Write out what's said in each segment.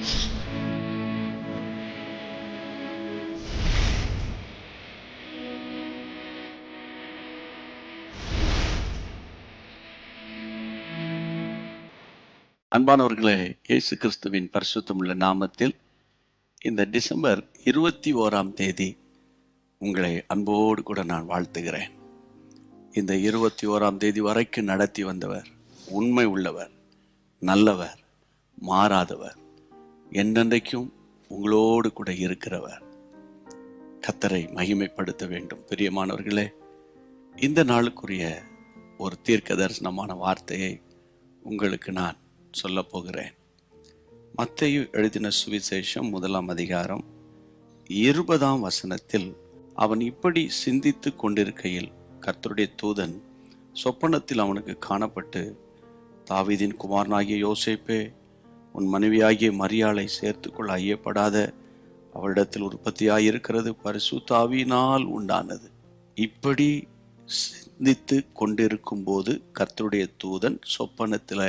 அன்பானவர்களே, இயேசு கிறிஸ்துவின் பரிசுத்தமுள்ள நாமத்தில் இந்த டிசம்பர் 21 உங்களை அன்போடு கூட நான் வாழ்த்துகிறேன். இந்த 21 வரைக்கும் நடத்தி வந்தவர் உண்மை உள்ளவர், நல்லவர், மாறாதவர், என்றென்றைக்கும் உங்களோடு கூட இருக்கிறவர். கர்த்தரை மகிமைப்படுத்த வேண்டும். பிரியமானவர்களே, இந்த நாளுக்குரிய ஒரு தீர்க்க தரிசனமான வார்த்தையை உங்களுக்கு நான் சொல்ல போகிறேன். மத்தேயு எழுதின சுவிசேஷம் 1 20 அவன் இப்படி சிந்தித்து கொண்டிருக்கையில் கர்த்தருடைய தூதன் சொப்பனத்தில் அவனுக்கு காணப்பட்டு, தாவீதின் குமாரனாகிய யோசேப்பே, உன் மனைவியாகிய மரியாளை சேர்த்துக்கொள்ள ஐயப்படாத, அவளிடத்தில் உற்பத்தியாயிருக்கிறது பரிசுத்த ஆவியினால் உண்டானது. இப்படி சிந்தித்து கொண்டிருக்கும் போது கர்த்தருடைய தூதன் சொப்பனத்தில்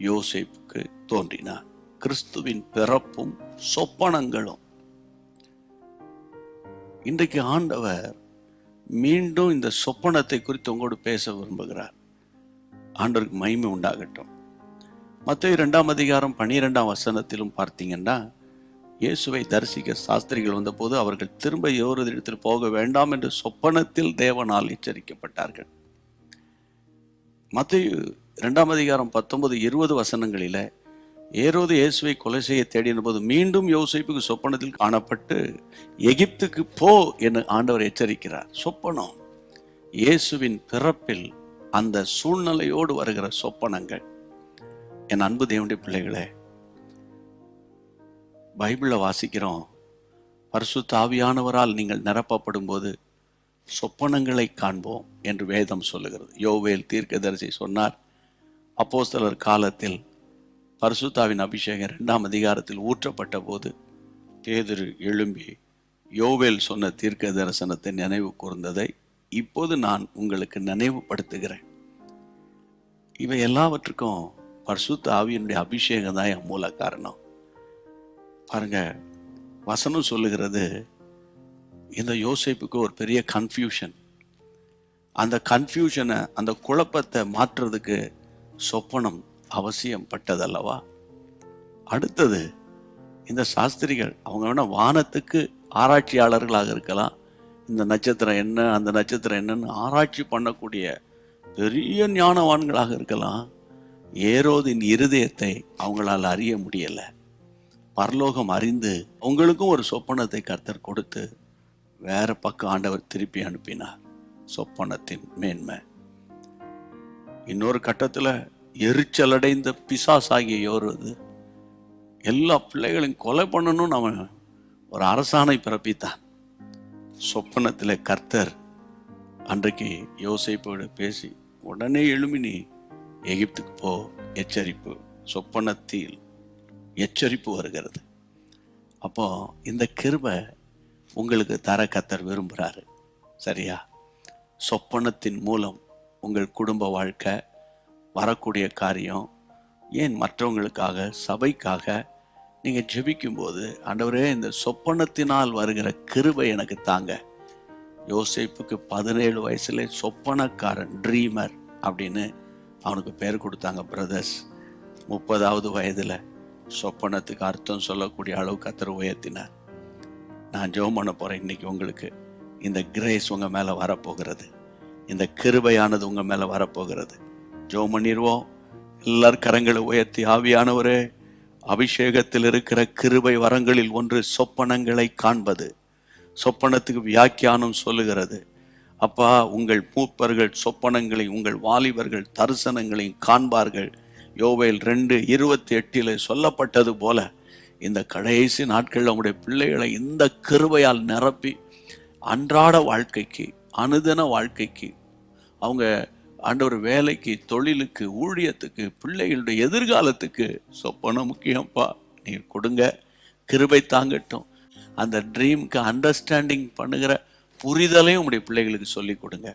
யோசேப்புக்கு தோன்றினார். கிறிஸ்துவின் பிறப்பும் சொப்பனங்களும். இன்றைக்கு ஆண்டவர் மீண்டும் இந்த சொப்பனத்தை குறித்து உங்களோடு பேச விரும்புகிறார். ஆண்டவருக்கு மகிமை உண்டாகட்டும். மத்தேயு 2 பார்த்தீங்கன்னா, இயேசுவை தரிசிக்க சாஸ்திரிகள் வந்தபோது அவர்கள் திரும்ப யோர்தானிடத்தில் போக வேண்டாம் என்று சொப்பனத்தில் தேவனால் எச்சரிக்கப்பட்டார்கள். மத்தேயு 2 ஏரோது இயேசுவை கொலை செய்ய தேடின போது மீண்டும் யோசேப்புக்கு சொப்பனத்தில் காணப்பட்டு, எகிப்துக்கு போ என்று ஆண்டவர் எச்சரிக்கிறார். சொப்பனம் இயேசுவின் பிறப்பில் அந்த சூழ்நிலையோடு வருகிற சொப்பனங்கள். என் அன்பு தேவனுடைய பிள்ளைகளே, பைபிளில் வாசிக்கிறோம், பரிசுத்த ஆவியானவரால் நீங்கள் நிரப்பப்படும் போது சொப்பனங்களை காண்போம் என்று வேதம் சொல்லுகிறது. யோவேல் தீர்க்கதரிசி சொன்னார், அப்போஸ்தலர் காலத்தில் பரிசுத்தாவின் அபிஷேகம் 2 ஊற்றப்பட்ட போது பேதுரு எழும்பி யோவேல் சொன்ன தீர்க்க தரிசனத்தை நினைவு கூர்ந்ததை இப்போது நான் உங்களுக்கு நினைவுபடுத்துகிறேன். இவை எல்லாவற்றுக்கும் பரிசுத்த ஆவியினுடைய அபிஷேகம் தான் என் மூல காரணம். பாருங்க, வசனம் சொல்லுகிறது, இந்த யோசேப்புக்கு ஒரு பெரிய கன்ஃபியூஷன். அந்த கன்ஃபியூஷனை, அந்த குழப்பத்தை மாற்றுறதுக்கு சொப்பனம் அவசியம் பட்டதல்லவா? அடுத்தது, இந்த சாஸ்திரிகள் அவங்க வேணா வானத்துக்கு ஆராய்ச்சியாளர்களாக இருக்கலாம். இந்த நட்சத்திரம் என்ன, அந்த நட்சத்திரம் என்னன்னு ஆராய்ச்சி பண்ணக்கூடிய பெரிய ஞானவான்களாக இருக்கலாம். ஏரோதின் இருதயத்தை அவங்களால் அறிய முடியலை. பரலோகம் அறிந்து உங்களுக்கும் ஒரு சொப்பனத்தை கர்த்தர் கொடுத்து வேற பக்கம் ஆண்டவர் திருப்பி அனுப்பினார். சொப்பனத்தின் மேன்மை. இன்னொரு கட்டத்தில் எரிச்சலடைந்த பிசாசாகிய யோர்தானு எல்லா பிள்ளைகளையும் கொலை பண்ணணும்னு அவன் ஒரு அரசாணை பிறப்பித்தான். சொப்பனத்தில் கர்த்தர் அன்றைக்கு யோசேப்போடு பேசி, உடனே எழும்பி நீ எகிப்துக்கு போ, எச்சரிப்பு. சொப்பனத்தில் எச்சரிப்பு வருகிறது. அப்போ இந்த கிருபை உங்களுக்கு தர கர்த்தர் விரும்புகிறாரு. சரியா? சொப்பனத்தின் மூலம் உங்கள் குடும்ப வாழ்க்கை, வரக்கூடிய காரியம், ஏன் மற்றவங்களுக்காக, சபைக்காக நீங்கள் ஜெபிக்கும்போது, ஆண்டவரே இந்த சொப்பனத்தினால் வருகிற கிருபை எனக்கு தாங்க. யோசேப்புக்கு 17 வயசுல சொப்பனக்காரன், ட்ரீமர் அப்படின்னு அவனுக்கு பேர் கொடுத்தாங்க பிரதர்ஸ். 30வது வயதில் சொப்பனத்துக்கு அர்த்தம் சொல்லக்கூடிய அளவு கர்த்தர் உயர்த்தினார். நான் ஜெபம் பண்ண போகிறேன். இன்னைக்கு உங்களுக்கு இந்த கிரேஸ் உங்கள் மேலே வரப்போகிறது. இந்த கிருபையானது உங்கள் மேலே வரப்போகிறது. ஜெபம் பண்ணிடுவோம். எல்லார் கரங்களை உயர்த்தி, ஆவியானவரே, அபிஷேகத்தில் இருக்கிற கிருபை வரங்களில் ஒன்று சொப்பனங்களை காண்பது. சொப்பனத்துக்கு வியாக்கியானம் சொல்லுகிறது. அப்பா, உங்கள் மூப்பர்கள் சொப்பனங்களை, உங்கள் வாலிபர்கள் தரிசனங்களையும் காண்பார்கள். யோவேல் 2:28 சொல்லப்பட்டது போல இந்த கடைசி நாட்களில் உங்களுடைய பிள்ளைகளை இந்த கிருபையால் நிரப்பி அன்றாட வாழ்க்கைக்கு, அனுதின வாழ்க்கைக்கு, அவங்க ஆண்டவர் வேலைக்கு, தொழிலுக்கு, ஊழியத்துக்கு, பிள்ளைகளுடைய எதிர்காலத்துக்கு சொப்பனம் முக்கியம்ப்பா. நீர் கொடுங்க, கிருபை தாங்கட்டும். அந்த ட்ரீம்க்கு அண்டர்ஸ்டாண்டிங் பண்ணுகிற புரிதலையும் உங்களுடைய பிள்ளைகளுக்கு சொல்லி கொடுங்க.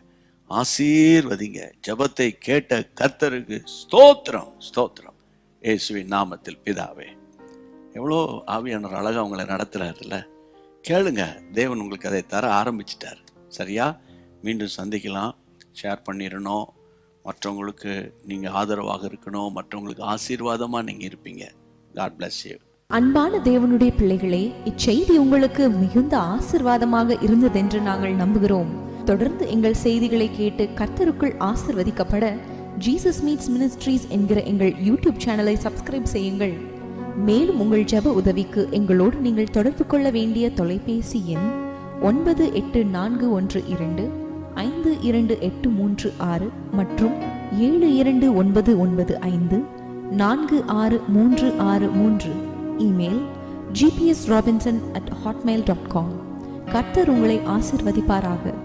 ஆசீர்வதிங்க. ஜெபத்தை கேட்ட கர்த்தருக்கு ஸ்தோத்திரம், ஸ்தோத்திரம். இயேசுவின் நாமத்தில் பிதாவே, எவ்வளோ ஆவியானவர் அழகாக அவங்கள நடத்துகிறாருல்ல. கேளுங்க, தேவன் உங்களுக்கு அதை தர ஆரம்பிச்சிட்டார். சரியா? மீண்டும் சந்திக்கலாம். ஷேர் பண்ணிடணும். மற்றவங்களுக்கு நீங்கள் ஆதரவாக இருக்கணும். மற்றவங்களுக்கு ஆசீர்வாதமாக நீங்கள் இருப்பீங்க. God bless you. அன்பான தேவனுடைய பிள்ளைகளே, இச்செய்தி உங்களுக்கு மிகுந்த ஆசீர்வாதமாக இருந்ததென்று நாங்கள் நம்புகிறோம். தொடர்ந்து எங்கள் செய்திகளை கேட்டு கர்த்தருக்குள் ஆசீர்வதிக்கப்பட ஜீசஸ் மீட்ஸ் மினிஸ்ட்ரீஸ் என்கிற எங்கள் யூடியூப் சேனலை சப்ஸ்கிரைப் செய்யுங்கள். மேலும் உங்கள் ஜெப உதவிக்கு எங்களோடு நீங்கள் தொடர்பு கொள்ள வேண்டிய தொலைபேசி எண் 9842252836 மற்றும் 7299546363. Email gpsrobinson@hotmail.com. கர்த்தர் உங்களை ஆசீர்வதிப்பாராக.